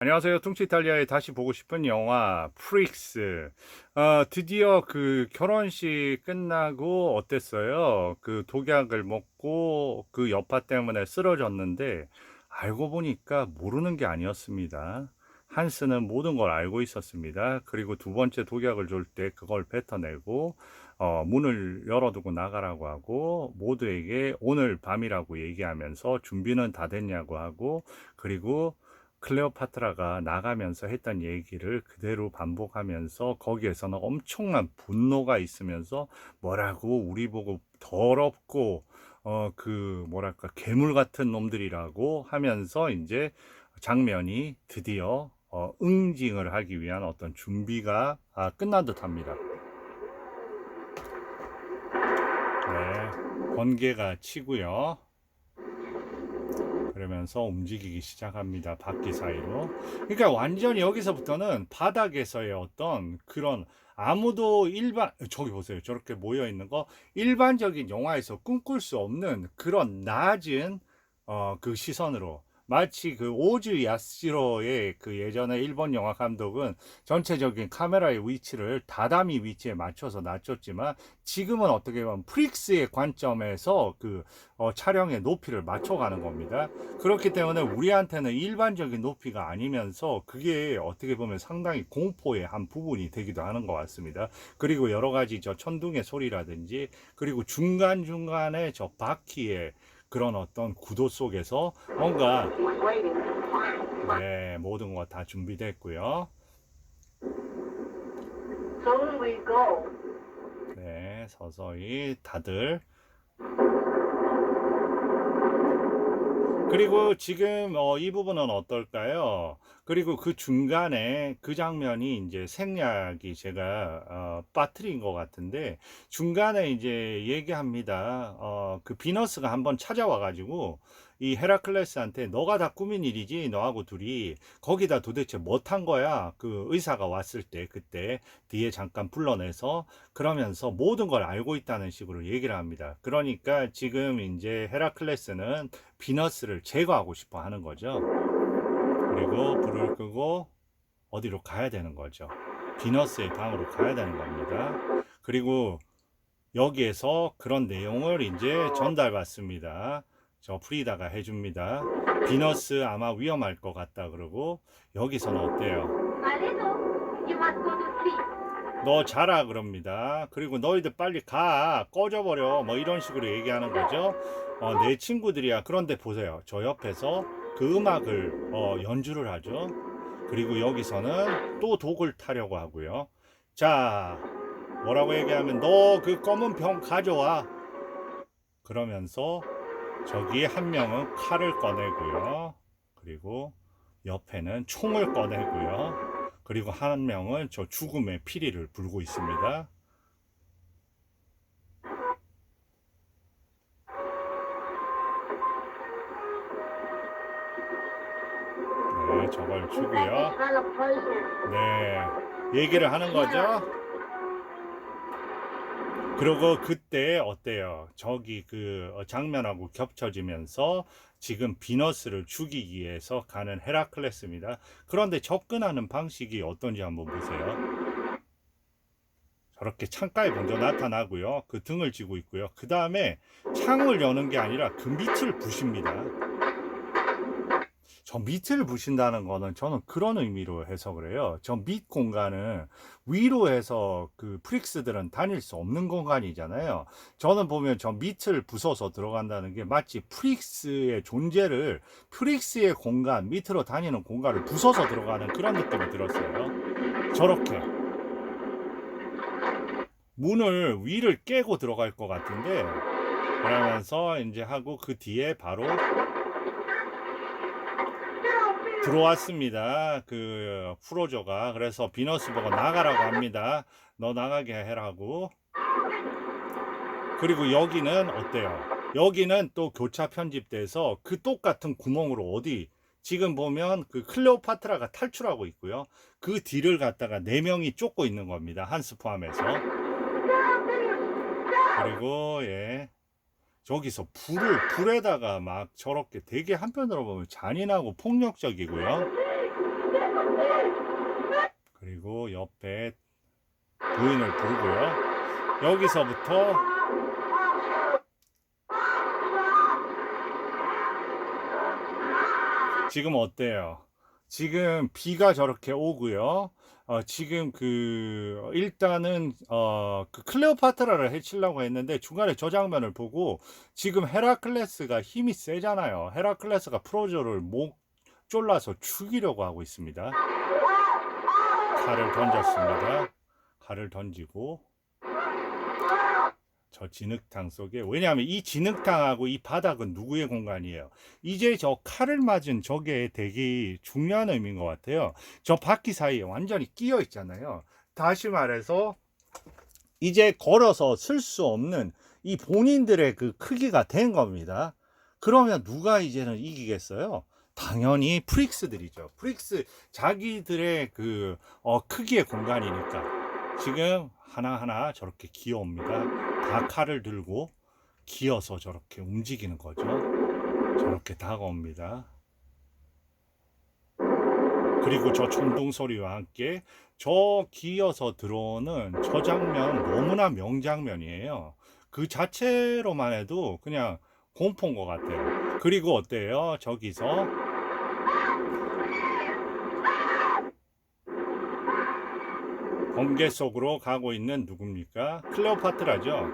안녕하세요. 뚱치 이탈리아에 다시 보고 싶은 영화 프릭스. 드디어 그 결혼식 끝나고 어땠어요? 그 독약을 먹고 그 여파 때문에 쓰러졌는데 알고 보니까 모르는 게 아니었습니다. 한스는 모든 걸 알고 있었습니다. 그리고 두 번째 독약을 줄 때 그걸 뱉어내고 문을 열어두고 나가라고 하고 모두에게 오늘 밤이라고 얘기하면서 준비는 다 됐냐고 하고, 그리고 클레오파트라가 나가면서 했던 얘기를 그대로 반복하면서 거기에서는 엄청난 분노가 있으면서 뭐라고 우리 보고 더럽고 그 뭐랄까 괴물 같은 놈들이라고 하면서 이제 장면이 드디어 응징을 하기 위한 어떤 준비가 끝난 듯합니다. 네, 번개가 치고요. 그러면서 움직이기 시작합니다. 바퀴 사이로. 그러니까 완전히 여기서부터는 바닥에서의 어떤 그런, 아무도 저기 보세요. 저렇게 모여 있는 거 일반적인 영화에서 꿈꿀 수 없는 그런 낮은 그 시선으로, 마치 그 오즈 야스히로의 그 예전에 일본 영화 감독은 전체적인 카메라의 위치를 다다미 위치에 맞춰서 낮췄지만, 지금은 어떻게 보면 프릭스의 관점에서 그 촬영의 높이를 맞춰가는 겁니다. 그렇기 때문에 우리한테는 일반적인 높이가 아니면서 그게 어떻게 보면 상당히 공포의 한 부분이 되기도 하는 것 같습니다. 그리고 여러 가지 저 천둥의 소리라든지, 그리고 중간중간에 저 바퀴의 그런 어떤 구도 속에서 뭔가, 네, 모든 것 다 준비됐고요. 네, 서서히 다들. 그리고 지금 이 부분은 어떨까요? 그리고 그 중간에 그 장면이 이제 생략이 제가 빠뜨린 것 같은데, 중간에 이제 얘기합니다. 그 비너스가 한번 찾아와 가지고 이 헤라클레스한테 너가 다 꾸민 일이지, 너하고 둘이 거기다 도대체 뭐 탄 거야? 그 의사가 왔을 때 그때 뒤에 잠깐 불러내서, 그러면서 모든 걸 알고 있다는 식으로 얘기를 합니다. 그러니까 지금 이제 헤라클레스는 비너스를 제거하고 싶어 하는 거죠. 그리고 불을 끄고 어디로 가야 되는 거죠. 비너스의 방으로 가야 되는 겁니다. 그리고 여기에서 그런 내용을 이제 전달받습니다. 저 프리다가 해줍니다. 비너스 아마 위험할 것 같다 그러고, 여기서는 어때요? 너 자라 그럽니다. 그리고 너희들 빨리 가, 꺼져버려, 뭐 이런 식으로 얘기하는 거죠. 내 친구들이야. 그런데 보세요, 저 옆에서 그 음악을 연주를 하죠. 그리고 여기서는 또 독을 타려고 하고요. 자, 뭐라고 얘기하면 너 그 검은 병 가져와, 그러면서 저기 한 명은 칼을 꺼내고요. 그리고 옆에는 총을 꺼내고요. 그리고 한 명은 저 죽음의 피리를 불고 있습니다. 네, 저걸 주고요. 네, 얘기를 하는 거죠. 그리고 그때 어때요? 저기 그 장면하고 겹쳐지면서 지금 비너스를 죽이기 위해서 가는 헤라클레스입니다. 그런데 접근하는 방식이 어떤지 한번 보세요. 저렇게 창가에 먼저 나타나고요. 그 등을 쥐고 있고요. 그 다음에 창을 여는 게 아니라 그 밑을 부십니다. 저 밑을 부신다는 거는 저는 그런 의미로 해석을 해요. 저 밑 공간은 위로 해서 그 프릭스들은 다닐 수 없는 공간이잖아요. 저는 보면 저 밑을 부숴서 들어간다는 게 마치 프릭스의 존재를, 프릭스의 공간, 밑으로 다니는 공간을 부숴서 들어가는 그런 느낌이 들었어요. 저렇게 문을 위를 깨고 들어갈 것 같은데, 그러면서 이제 하고 그 뒤에 바로 들어왔습니다. 그 프로저가. 그래서 비너스 보고 나가라고 합니다. 너 나가게 해라고. 그리고 여기는 어때요? 여기는 또 교차 편집돼서 그 똑같은 구멍으로, 어디 지금 보면 그 클레오파트라가 탈출하고 있고요. 그 뒤를 갖다가 4명이 쫓고 있는 겁니다. 한스 포함해서. 그리고 예, 저기서 불에다가 막 저렇게 되게, 한편으로 보면 잔인하고 폭력적이고요. 옆에 부인을 부르고요. 여기서부터 지금 어때요? 지금 비가 저렇게 오고요. 지금 일단은 그 클레오파트라를 해치려고 했는데 중간에 저 장면을 보고 지금 헤라클레스가 힘이 세잖아요. 헤라클레스가 프로조를 목 졸라서 죽이려고 하고 있습니다. 칼을 던졌습니다. 칼을 던지고 저 진흙탕 속에, 왜냐하면 이 진흙탕하고 이 바닥은 누구의 공간이에요? 이제 저 칼을 맞은 저게 되게 중요한 의미인 것 같아요. 저 바퀴 사이에 완전히 끼어 있잖아요. 다시 말해서 이제 걸어서 쓸 수 없는 이 본인들의 그 크기가 된 겁니다. 그러면 누가 이제는 이기겠어요? 당연히 프릭스들이죠. 프릭스 자기들의 크기의 공간이니까 지금 하나하나 저렇게 기어옵니다. 다 칼을 들고 기어서 저렇게 움직이는 거죠. 저렇게 다가옵니다. 그리고 저 천둥 소리와 함께 저 기어서 들어오는 저 장면 너무나 명장면이에요. 그 자체로만 해도 그냥 공포인 것 같아요. 그리고 어때요? 저기서 번개 속으로 가고 있는 누굽니까? 클레오파트라죠.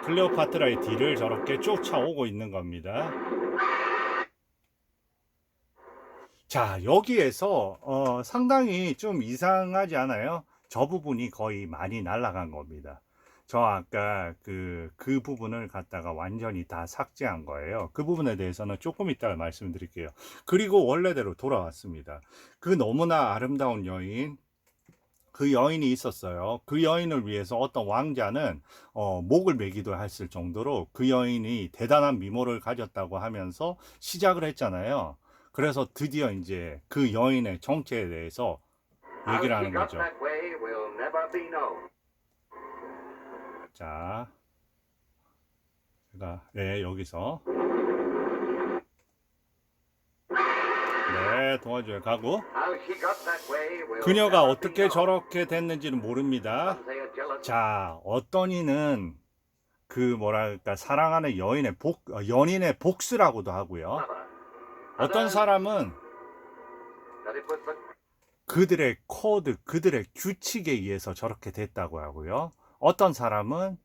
클레오파트라의 뒤를 저렇게 쫓아오고 있는 겁니다. 자, 여기에서 상당히 좀 이상하지 않아요? 저 부분이 거의 많이 날아간 겁니다. 저 아까 그 부분을 갖다가 완전히 다 삭제한 거예요. 그 부분에 대해서는 조금 이따가 말씀드릴게요. 그리고 원래대로 돌아왔습니다. 그 너무나 아름다운 여인, 그 여인이 있었어요. 그 여인을 위해서 어떤 왕자는 목을 매기도 했을 정도로 그 여인이 대단한 미모를 가졌다고 하면서 시작을 했잖아요. 그래서 드디어 이제 그 여인의 정체에 대해서 얘기를 하는 거죠. 자, 제가 여기서 도와줘요. 가고 그녀가 어떻게 저렇게 됐는지는 모릅니다. 자, 어떤 이는 뭐랄까 사랑하는 연인의 복수라고도 하고요. 어떤 사람은 그들의 코드, 그들의 규칙에 의해서 저렇게 됐다고 하고요. 어떤 사람은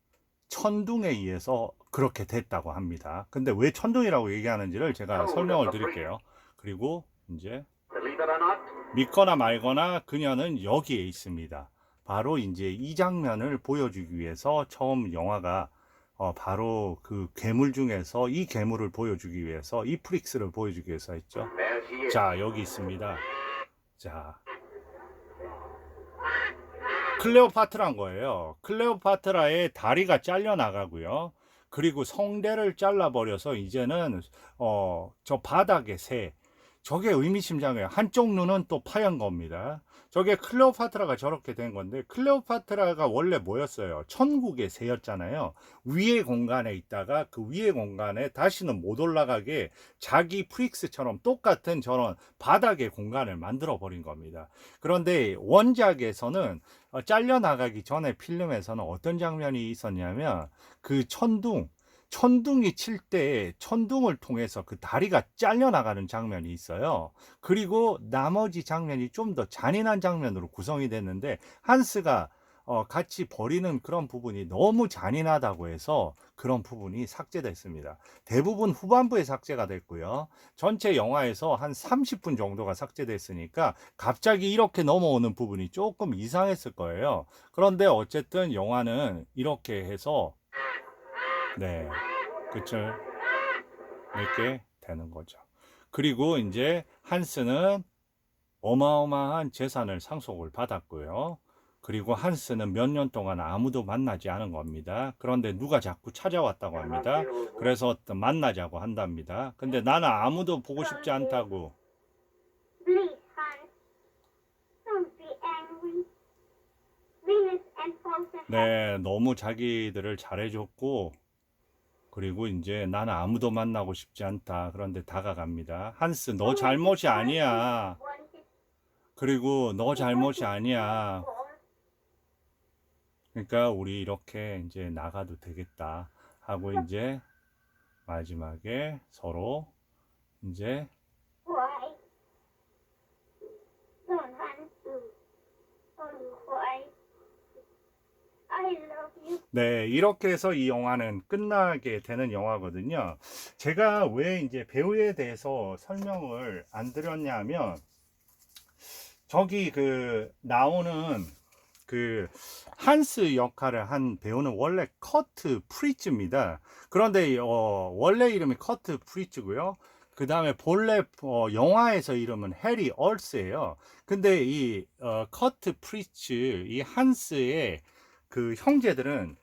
천둥에 의해서 그렇게 됐다고 합니다. 근데 왜 천둥이라고 얘기하는지를 제가 설명을 드릴게요. 그리고 이제 믿거나 말거나 그녀는 여기에 있습니다. 바로 이제 이 장면을 보여주기 위해서 처음 영화가 바로 그 괴물 중에서 이 괴물을 보여주기 위해서 이 프릭스를 보여주기 위해서 했죠. 자, 여기 있습니다. 자, 클레오파트라는 거예요. 클레오파트라의 다리가 잘려나가고요. 그리고 성대를 잘라버려서 이제는 저 바닥에 저게 의미심장해요. 한쪽 눈은 또 파연 겁니다. 저게 클레오파트라가 저렇게 된 건데, 클레오파트라가 원래 뭐였어요? 천국의 새였잖아요. 위의 공간에 있다가 그 위의 공간에 다시는 못 올라가게 자기 프릭스처럼 똑같은 저런 바닥의 공간을 만들어 버린 겁니다. 그런데 원작에서는 잘려나가기 전에 필름에서는 어떤 장면이 있었냐면 그 천둥이 칠 때 천둥을 통해서 그 다리가 잘려나가는 장면이 있어요. 그리고 나머지 장면이 좀 더 잔인한 장면으로 구성이 됐는데 한스가 같이 버리는 그런 부분이 너무 잔인하다고 해서 그런 부분이 삭제됐습니다. 대부분 후반부에 삭제가 됐고요. 전체 영화에서 한 30분 정도가 삭제됐으니까 갑자기 이렇게 넘어오는 부분이 조금 이상했을 거예요. 그런데 어쨌든 영화는 이렇게 해서 끝을 맺게 되는 거죠. 그리고 이제 한스는 어마어마한 재산을 상속을 받았고요. 그리고 한스는 몇 년 동안 아무도 만나지 않은 겁니다. 그런데 누가 자꾸 찾아왔다고 합니다. 그래서 만나자고 한답니다. 근데 나는 아무도 보고 싶지 않다고. 너무 자기들을 잘해줬고, 그리고 이제 나는 아무도 만나고 싶지 않다. 그런데 다가갑니다. 한스, 너 잘못이 아니야. 그리고 너 잘못이 아니야. 그러니까 우리 이렇게 이제 나가도 되겠다 하고 이제 마지막에 서로 이제 Why? Don't hunt. Why? I love you. 네, 이렇게 해서 이 영화는 끝나게 되는 영화거든요. 제가 왜 이제 배우에 대해서 설명을 안 드렸냐면 저기 그 나오는 그 한스 역할을 한 배우는 원래 커트 프리츠입니다. 그런데 원래 이름이 커트 프리츠고요. 그 다음에 본래 영화에서 이름은 해리 얼스예요. 근데 이 커트 프리츠, 이 한스의 그 형제들은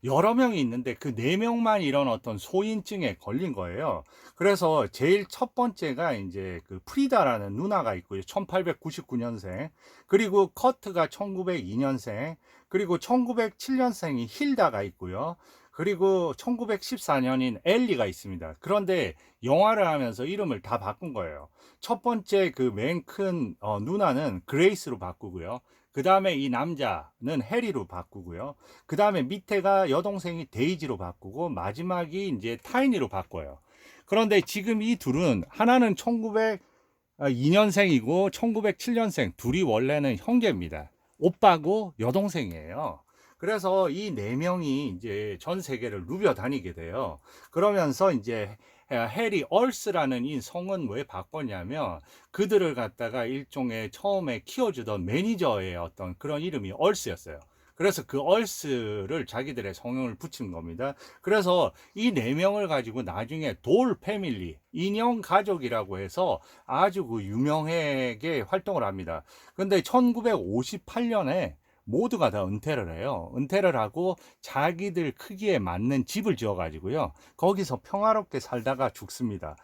여러 명이 있는데 그 네 명만 이런 어떤 소인증에 걸린 거예요. 그래서 제일 첫 번째가 이제 그 프리다라는 누나가 있고요. 1899년생. 그리고 커트가 1902년생. 그리고 1907년생이 힐다가 있고요. 그리고 1914년인 엘리가 있습니다. 그런데 영화를 하면서 이름을 다 바꾼 거예요. 첫 번째 그 맨 큰 누나는 그레이스로 바꾸고요. 그 다음에 이 남자는 해리로 바꾸고요. 그 다음에 밑에가 여동생이 데이지로 바꾸고 마지막이 이제 타이니로 바꿔요. 그런데 지금 이 둘은 하나는 1902년생이고 1907년생 둘이 원래는 형제입니다. 오빠고 여동생이에요. 그래서 이 네 명이 이제 전 세계를 누벼 다니게 돼요. 그러면서 이제 해리 얼스라는 이 성은 왜 바꿨냐면 그들을 갖다가 일종의 처음에 키워주던 매니저의 어떤 그런 이름이 얼스였어요. 그래서 그 얼스를 자기들의 성형을 붙인 겁니다. 그래서 이 네 명을 가지고 나중에 돌 패밀리, 인형 가족이라고 해서 아주 그 유명하게 활동을 합니다. 근데 1958년에 모두가 다 은퇴를 해요. 은퇴를 하고 자기들 크기에 맞는 집을 지어 가지고요. 거기서 평화롭게 살다가 죽습니다.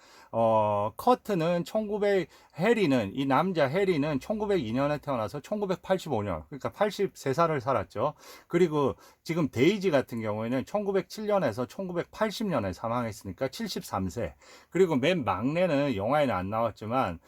커트는 해리는, 이 남자 해리는 1902년에 태어나서 1985년, 그러니까 83살을 살았죠. 그리고 지금 데이지 같은 경우에는 1907년에서 1980년에 사망했으니까 73세. 그리고 맨 막내는 영화에는 안 나왔지만,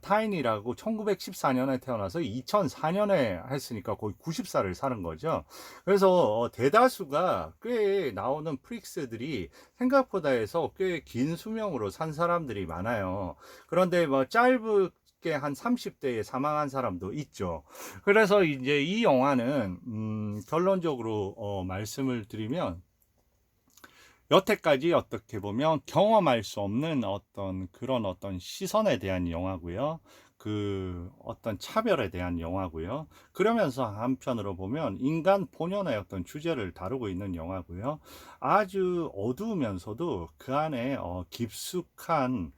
타인이라고 1914년에 태어나서 2004년에 했으니까 거의 90살을 사는 거죠. 그래서 대다수가 꽤 나오는 프릭스들이 생각보다 해서 꽤 긴 수명으로 산 사람들이 많아요. 그런데 뭐 짧게 한 30대에 사망한 사람도 있죠. 그래서 이제 이 영화는 결론적으로 말씀을 드리면 여태까지 어떻게 보면 경험할 수 없는 어떤 그런 어떤 시선에 대한 영화고요. 그 어떤 차별에 대한 영화고요. 그러면서 한편으로 보면 인간 본연의 어떤 주제를 다루고 있는 영화고요. 아주 어두우면서도 그 안에 깊숙한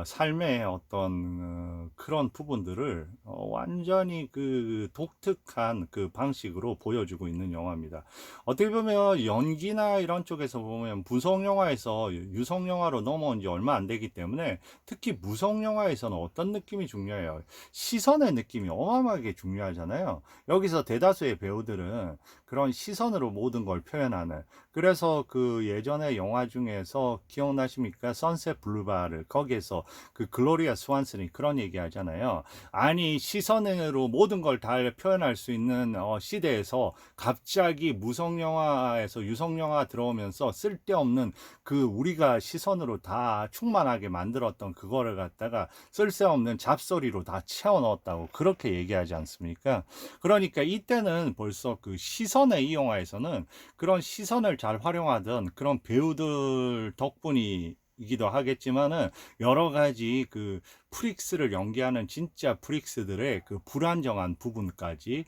삶의 어떤 그런 부분들을 완전히 그 독특한 그 방식으로 보여주고 있는 영화입니다. 어떻게 보면 연기나 이런 쪽에서 보면 무성 영화에서 유성 영화로 넘어온 지 얼마 안 되기 때문에 특히 무성 영화에서는 어떤 느낌이 중요해요. 시선의 느낌이 어마어마하게 중요하잖아요. 여기서 대다수의 배우들은 그런 시선으로 모든 걸 표현하는, 그래서 그 예전에 영화 중에서 기억나십니까? 선셋 블루바르, 거기에서 그 글로리아 스완슨이 그런 얘기 하잖아요. 아니 시선으로 모든 걸 다 표현할 수 있는 시대에서 갑자기 무성 영화에서 유성 영화 들어오면서 쓸데없는 그 우리가 시선으로 다 충만하게 만들었던 그거를 갖다가 쓸데없는 잡소리로 다 채워 넣었다고 그렇게 얘기하지 않습니까? 그러니까 이때는 벌써 그 시선의 이 영화에서는 그런 시선을 잘 활용하던 그런 배우들 덕분이 이기도 하겠지만은 여러 가지 그 프릭스를 연기하는 진짜 프릭스들의 그 불안정한 부분까지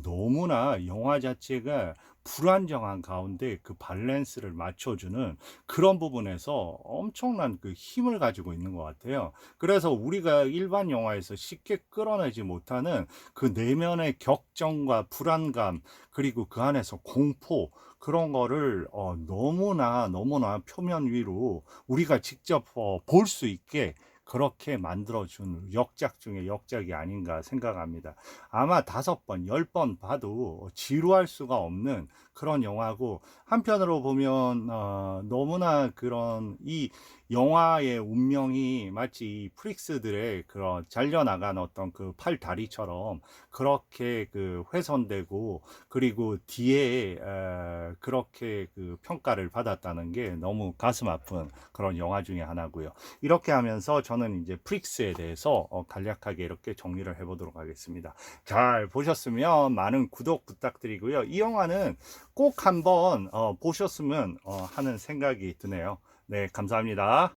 너무나 영화 자체가 불안정한 가운데 그 밸런스를 맞춰주는 그런 부분에서 엄청난 그 힘을 가지고 있는 것 같아요. 그래서 우리가 일반 영화에서 쉽게 끌어내지 못하는 그 내면의 격정과 불안감, 그리고 그 안에서 공포, 그런 거를 너무나 너무나 표면 위로 우리가 직접 볼 수 있게 그렇게 만들어준 역작 중에 역작이 아닌가 생각합니다. 아마 5번, 10번 봐도 지루할 수가 없는 그런 영화고, 한편으로 보면 너무나 그런 이 영화의 운명이 마치 이 프릭스들의 그런 잘려나간 어떤 그 팔다리처럼 그렇게 그 훼손되고, 그리고 뒤에 그렇게 그 평가를 받았다는 게 너무 가슴 아픈 그런 영화 중에 하나고요. 이렇게 하면서 저는 이제 프릭스에 대해서 간략하게 이렇게 정리를 해보도록 하겠습니다. 잘 보셨으면 많은 구독 부탁드리고요. 이 영화는 꼭 한번 보셨으면 하는 생각이 드네요. 네, 감사합니다.